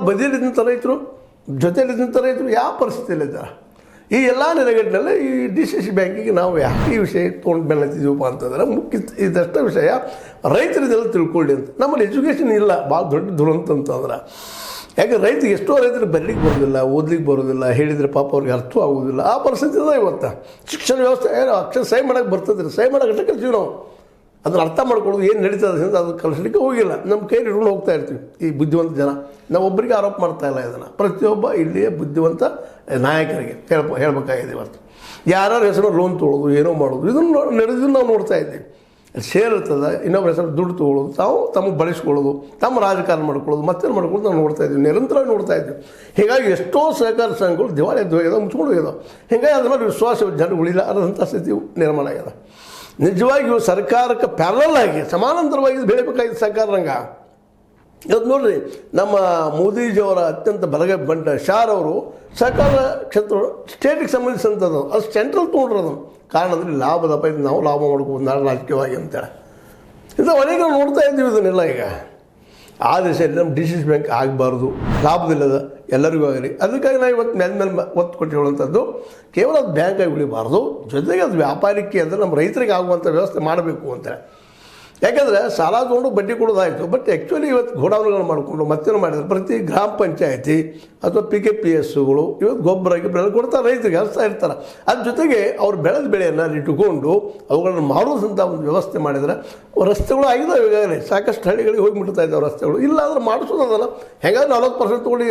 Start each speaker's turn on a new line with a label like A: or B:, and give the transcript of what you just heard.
A: ಬದಿಯಲ್ಲಿದ್ದಂಥ ರೈತರು ಜೊತೆಯಲ್ಲಿದ್ದಂಥ ರೈತರು ಯಾವ ಪರಿಸ್ಥಿತಿಯಲ್ಲಿದ್ದಾರೆ? ಈ ಎಲ್ಲ ನೆಲೆಗಟ್ಟಿನಲ್ಲಿ ಈ DCC ಬ್ಯಾಂಕಿಗೆ ನಾವು ಯಾಕೆ ಈ ವಿಷಯ ತೊಗೊಂಡು ಬೆಳೆತಿದ್ದೀವಪ್ಪ ಅಂತಂದ್ರೆ ಮುಖ್ಯ ಇದಷ್ಟ ವಿಷಯ ರೈತರಿದೆಲ್ಲ ತಿಳ್ಕೊಳ್ಳಿ ಅಂತ. ನಮ್ಮಲ್ಲಿ ಎಜುಕೇಷನ್ ಇಲ್ಲ, ಭಾಳ ದೊಡ್ಡ ದುರಂತ ಅಂತಂದ್ರೆ. ಯಾಕೆ ರೈತರಿಗೆ ಎಷ್ಟೋ ರೈತರು ಬರಲಿಕ್ಕೆ ಬರೋದಿಲ್ಲ, ಓದ್ಲಿಕ್ಕೆ ಬರೋದಿಲ್ಲ, ಹೇಳಿದರೆ ಪಾಪ ಅವ್ರಿಗೆ ಅರ್ಥ ಆಗೋದಿಲ್ಲ. ಆ ಪರಿಸ್ಥಿತಿ ಇದೆ ಇವತ್ತು. ಶಿಕ್ಷಣ ವ್ಯವಸ್ಥೆ ಅಕ್ಷರ ಸಹಿ ಮಾಡೋಕ್ಕೆ ಬರ್ತದೆ, ಸಹಿ ಮಾಡೋಕ್ಕೆ ಕಲ್ತೀವಿ ನಾವು. ಅದನ್ನು ಅರ್ಥ ಮಾಡ್ಕೊಳ್ಳೋದು ಏನು ನಡೀತದೆ ಅಂತ ಅದು ಕಲಿಸ್ಲಿಕ್ಕೆ ಹೋಗಿಲ್ಲ. ನಮ್ಮ ಕೈಲಿ ಇಟ್ಕೊಂಡು ಹೋಗ್ತಾ ಇರ್ತೀವಿ ಈ ಬುದ್ಧಿವಂತ ಜನ. ನಾವು ಒಬ್ಬರಿಗೆ ಆರೋಪ ಮಾಡ್ತಾ ಇಲ್ಲ ಇದನ್ನು, ಪ್ರತಿಯೊಬ್ಬ ಇಲ್ಲಿಯ ಬುದ್ಧಿವಂತ ನಾಯಕರಿಗೆ ಹೇಳ್ಬೇಕಾಗಿದೆ ಇವತ್ತು. ಯಾರ್ಯಾರ ಹೆಸರು ಲೋನ್ ತೊಗೊಳ್ಳೋದು, ಏನೋ ಮಾಡೋದು, ಇದನ್ನು ನಡೆದು ನಾವು ನೋಡ್ತಾ ಇದ್ದೀವಿ. ಶೇರ್ ಇರ್ತದೆ, ಇನ್ನೊಬ್ಬರ ಹೆಸರು ದುಡ್ಡು ತೊಗೊಳ್ಳೋದು, ತಾವು ತಮಗೆ ಬಳಸ್ಕೊಳ್ಳೋದು, ತಮ್ಮ ರಾಜಕಾರಣ ಮಾಡ್ಕೊಳ್ಳೋದು, ಮತ್ತೇನು ಮಾಡ್ಕೊಳ್ಳೋದು ನಾವು ನೋಡ್ತಾ ಇದ್ದೀವಿ, ನಿರಂತರ ನೋಡ್ತಾ ಇದ್ದೀವಿ. ಹೀಗಾಗಿ ಎಷ್ಟೋ ಸಹಕಾರ ಸಂಘಗಳು ದಿವಾಳಿ ಎದ್ದು ಹೋಗ್ಯದ, ಮುಚ್ಕೊಂಡು ಹೋಗ್ಯದ. ಹೀಗಾಗಿ ಅದರ ವಿಶ್ವಾಸ ಜನ ಉಳಿಲಾರದಂಥ ಸ್ಥಿತಿ ನಿರ್ಮಾಣ ಆಗ್ಯದ. ನಿಜವಾಗಿಯೂ ಸರ್ಕಾರಕ್ಕೆ ಪ್ಯಾರಲ್ ಆಗಿ ಸಮಾನಾಂತರವಾಗಿ ಬೆಳಿಬೇಕಾಗಿದೆ ಸಹಕಾರ ರಂಗ. ಇವತ್ತು ನೋಡ್ರಿ, ನಮ್ಮ ಮೋದಿಜಿಯವರ ಅತ್ಯಂತ ಬಂಟ ಶಾರ್ ಅವರು ಸಹಕಾರ ಕ್ಷೇತ್ರ ಸ್ಟೇಟಿಗೆ ಸಂಬಂಧಿಸಿದಂಥದ್ದು, ಅದು ಸೆಂಟ್ರಲ್ ತೊಗೊಂಡ್ರದು. ಕಾರಣ ಅಂದರೆ ಲಾಭದ ಇದು ನಾವು ಲಾಭ ಮಾಡ್ಬೋದು ನಾಳೆ ರಾಜಕೀಯವಾಗಿ ಅಂತೇಳಿ. ಇದು ಅನೇಕ ನಾವು ನೋಡ್ತಾ ಇದ್ದೀವಿ ಇದನ್ನೆಲ್ಲ. ಈಗ ಆ ದಿಶೆಯಲ್ಲಿ ನಮ್ಮ DCC ಬ್ಯಾಂಕ್ ಆಗಬಾರ್ದು, ಲಾಭದಿಲ್ಲದ ಎಲ್ಲರಿಗೂ ಆಗಲಿ. ಅದಕ್ಕಾಗಿ ನಾವು ಇವತ್ತು ಮೇಲೆ ಒತ್ತು ಕೊಟ್ಟಿರುವಂಥದ್ದು ಕೇವಲ ಅದು ಬ್ಯಾಂಕಾಗಿ ಉಳಿಬಾರ್ದು, ಜೊತೆಗೆ ಅದು ವ್ಯಾಪಾರಕ್ಕೆ ಅಂದರೆ ನಮ್ಮ ರೈತರಿಗೆ ಆಗುವಂಥ ವ್ಯವಸ್ಥೆ ಮಾಡಬೇಕು ಅಂತೇಳಿ. ಯಾಕೆಂದರೆ ಸಾಲ ತೊಗೊಂಡು ಬಡ್ಡಿ ಕೊಡೋದಾಯಿತು, ಬಟ್ ಆ್ಯಕ್ಚುಲಿ ಇವತ್ತು ಗೋಡೌನ್ಗಳು ಮಾಡಿಕೊಂಡು ಮತ್ತೇನು ಮಾಡಿದ್ರೆ ಪ್ರತಿ ಗ್ರಾಮ ಪಂಚಾಯತಿ ಅಥವಾ PKPSಗಳು ಇವತ್ತು ಗೊಬ್ಬರ ಗಿಬ್ಬರ ಕೊಡ್ತಾರೆ, ರೈತರಿಗೆ ಹರಿಸ್ತಾ ಇರ್ತಾರೆ. ಅದ್ರ ಜೊತೆಗೆ ಅವ್ರು ಬೆಳೆದ ಬೆಳೆಯನ್ನು ಇಟ್ಟುಕೊಂಡು ಅವುಗಳನ್ನು ಮಾಡೋದಂಥ ಒಂದು ವ್ಯವಸ್ಥೆ ಮಾಡಿದರೆ ರಸ್ತೆಗಳು ಆಗಿದಾವೆ. ಈಗಾಗಲೇ ಸಾಕಷ್ಟು ಹಳ್ಳಿಗಳಿಗೆ ಹೋಗಿ ಮುಟ್ತಾ ಇದ್ದಾವೆ ರಸ್ತೆಗಳು. ಇಲ್ಲ ಅಂದ್ರೆ ಮಾಡಿಸೋದಲ್ಲ, ಹೇಗಾದ್ರೆ 40% ತೊಗೊಂಡು